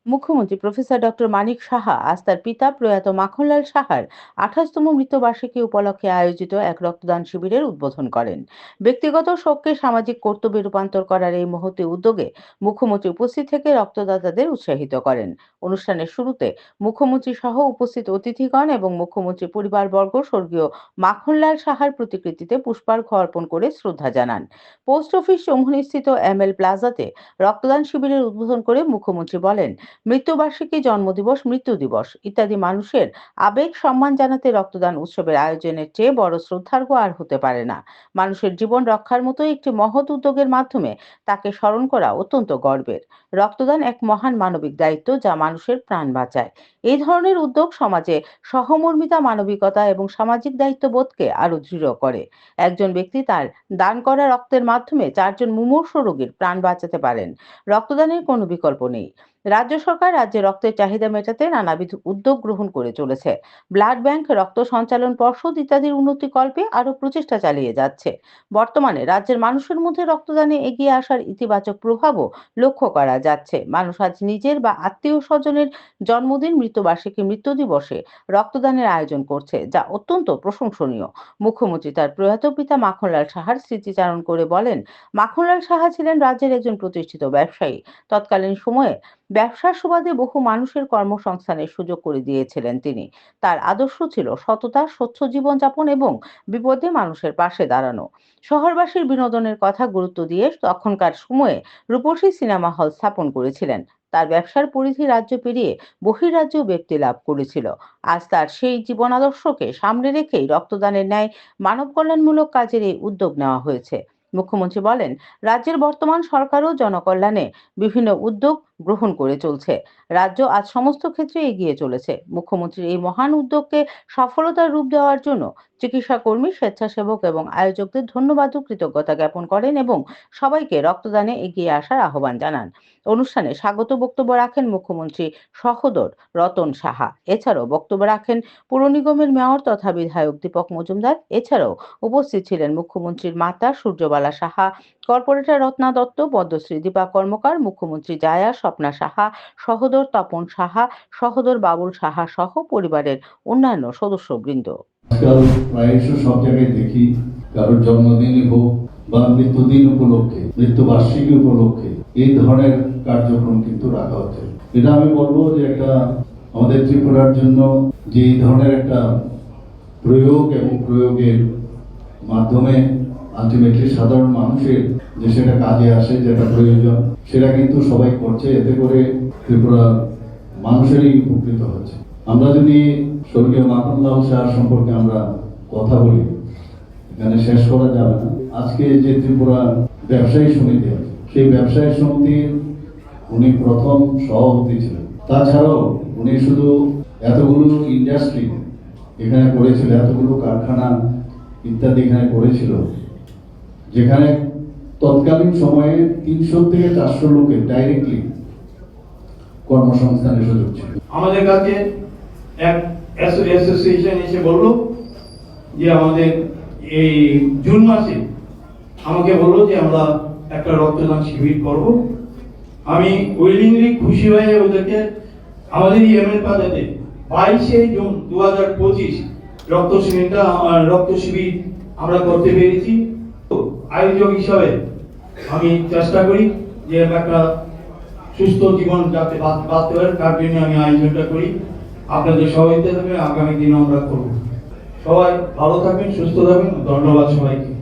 মুখ্যমন্ত্রী professor doctor Manik Saha আজ তার পিতা প্রয়াত মাখনলাল সাহার 28তম মৃত্যুবার্ষিকী উপলক্ষে আয়োজিত এক রক্তদান শিবিরের উদ্বোধন করেন। ব্যক্তিগত শোককে সামাজিক কর্তব্যে রূপান্তর করার এই মহতী উদ্যোগে মুখ্যমন্ত্রী উপস্থিত থেকে রক্তদাতাদের উৎসাহিত করেন। অনুষ্ঠানের শুরুতে মুখ্যমন্ত্রী সহ উপস্থিত অতিথিগণ এবং মুখ্যমন্ত্রী পরিবারবর্গ স্বর্গীয় মাখনলাল সাহার প্রতিকৃতিতে পুষ্পার্ঘ্য অর্পণ করে শ্রদ্ধা জানান। পোস্ট অফিস চৌমুহনীস্থিত ML প্লাজাতে রক্তদান শিবিরের উদ্বোধন করে মুখ্যমন্ত্রী বলেন, মৃত্যুবার্ষিকী, জন্মদিবস, মৃত্যু দিবস ইত্যাদি মানুষের আবেগ সম্মান জানাতে রক্তদান উৎসবের আয়োজনের চেয়ে বড় শ্রদ্ধার্ঘ্য আর হতে পারে না। মানুষের জীবন রক্ষার মতো একটি মহৎ উদ্যোগের মাধ্যমে তাকে স্মরণ করা অত্যন্ত গর্বের। রক্তদান এক মহান মানবিক দায়িত্ব যা মানুষের প্রাণ বাঁচায়। এই ধরনের উদ্যোগ সমাজে সহমর্মিতা, মানবিকতা এবং সামাজিক দায়িত্ববোধকে আরো দৃঢ় করে। একজন ব্যক্তি তার দান করা রক্তের মাধ্যমে 4জন মুমূর্ষু রোগীর প্রাণ বাঁচাতে পারেন। রক্তদানের কোনো বিকল্প নেই। রাজ্য সরকার রাজ্যে রক্তের চাহিদা মেটাতে নানাবিধ উদ্যোগ গ্রহণ করে চলেছে। ব্লাড ব্যাংক, রক্ত সঞ্চালন পর্ষদ ইত্যাদির উন্নতিকল্পে আরো প্রচেষ্টা চালিয়ে যাচ্ছে। বর্তমানে রাজ্যের মানুষের মধ্যে রক্তদানে এগিয়ে আসার ইতিবাচক প্রভাবও লক্ষ্য করা যাচ্ছে। মানুষ আজ নিজের বা আত্মীয় স্বজনের জন্মদিন, মৃত্যুবার্ষিকী, মৃত্যু দিবসে রক্তদানের আয়োজন করছে, যা অত্যন্ত প্রশংসনীয়। মুখ্যমন্ত্রী তার প্রয়াত পিতা মাখনলাল সাহার স্মৃতিচারণ করে বলেন, মাখনলাল সাহা ছিলেন রাজ্যের একজন প্রতিষ্ঠিত ব্যবসায়ী। তৎকালীন সময়ে ব্যবসার সুবাদে বহু মানুষের কর্মসংস্থানের সুযোগ করে দিয়েছিলেন তিনি। তার আদর্শ ছিল সততা, স্বচ্ছ জীবনযাপন এবং বিপদে মানুষের পাশে দাঁড়ানো। শহরবাসীর বিনোদনের কথা গুরুত্ব দিয়ে তখনকার সময়ে রূপসী সিনেমা হল স্থাপন করেছিলেন। তার ব্যবসার পরিধি রাজ্য পেরিয়ে বহির্রাজ্যেও ব্যক্তি লাভ করেছিল। আজ তার সেই জীবন আদর্শকে সামনে রেখেই রক্তদানের ন্যায় মানব কল্যাণমূলক কাজের এই উদ্যোগ নেওয়া হয়েছে। মুখ্যমন্ত্রী বলেন, রাজ্যের বর্তমান সরকারও জনকল্যাণে বিভিন্ন উদ্যোগ গ্রহণ করে চলছে। রাজ্য আজ সমস্ত ক্ষেত্রে এগিয়ে চলেছে। মুখ্যমন্ত্রীর এই মহান উদ্যোগকে সফলতার রূপ দেওয়ার জন্য চিকিৎসা কর্মী, স্বেচ্ছাসেবক এবং আয়োজকদের ধন্যবাদ ও কৃতজ্ঞতা জ্ঞাপন করেন এবং সবাইকে রক্তদানে এগিয়ে আসার আহ্বান জানান। অনুষ্ঠানে স্বাগত বক্তব্য রাখেন মুখ্যমন্ত্রী সহোদর রতন সাহা। এছাড়াও বক্তব্য রাখেন পুর নিগমের মেয়র তথা বিধায়ক দীপক মজুমদার। এছাড়াও উপস্থিত ছিলেন মুখ্যমন্ত্রীর মাতা সূর্যবালা সাহা, কর্পোরেটর রত্না দত্ত, পদ্মশ্রী দীপা কর্মকার, মুখ্যমন্ত্রী জায়া স্বপ্না সাহা, সহোদর তপন সাহা, সহোদর বাবুল সাহা সহ পরিবারের অন্যান্য সদস্যবৃন্দ। আজকাল প্রায়শই সব জায়গায় দেখি কারোর জন্মদিনই হোক বা মৃত্যুদিন উপলক্ষে, মৃত্যুবার্ষিকী উপলক্ষে এই ধরনের কার্যক্রম কিন্তু রাখা হচ্ছে। এটা আমি বলবো যে একটা আমাদের ত্রিপুরার জন্য যে এই ধরনের একটা প্রয়োগ এবং প্রয়োগের মাধ্যমে আলটিমেটলি সাধারণ মানুষের যে সেটা কাজে আসে, যেটা প্রয়োজন, সেটা কিন্তু সবাই করছে। এতে করে ত্রিপুরা মানুষেরই উপকৃত হচ্ছে। আমরা যদি স্বর্গীয় মাখনলাল সাহা সম্পর্কে আমরা কথা বলি, এখানে শেষ করা যাবে না। আজকে যে ত্রিপুরা ব্যবসায়ী সমিতি আছে, সেই ব্যবসায়ী সমিতির উনি প্রথম সভাপতি ছিলেন। তাছাড়াও উনি শুধু এতগুলো ইন্ডাস্ট্রি এখানে করেছিল, এতগুলো কারখানা ইত্যাদি এখানে করেছিল, যেখানে তৎকালীন সময়ে 300 থেকে 400 লোকের ডাইরেক্টলি কর্মসংস্থানের সুযোগ ছিল। আমাদের কাছে এক অ্যাসোসিয়েশন এসে বললো যে আমাদের এই জুন মাসে আমাকে বললো যে আমরা একটা রক্তদান শিবির করব। আমি উইলিংলি খুশি হয়ে ওদেরকে আমাদের এই ML পাতাতে 22শে জুন 2025 রক্ত শিবির আমরা করতে পেরেছি। আয়োজক হিসাবে আমি চেষ্টা করি যে একটা সুস্থ জীবন যাতে বাঁচতে পারে তার জন্য আমি আয়োজনটা করি। আপনাদের সহযোগিতা থাকবে, আগামী দিনে আমরা করব। সবাই ভালো থাকবেন, সুস্থ থাকবেন। ধন্যবাদ সবাইকে।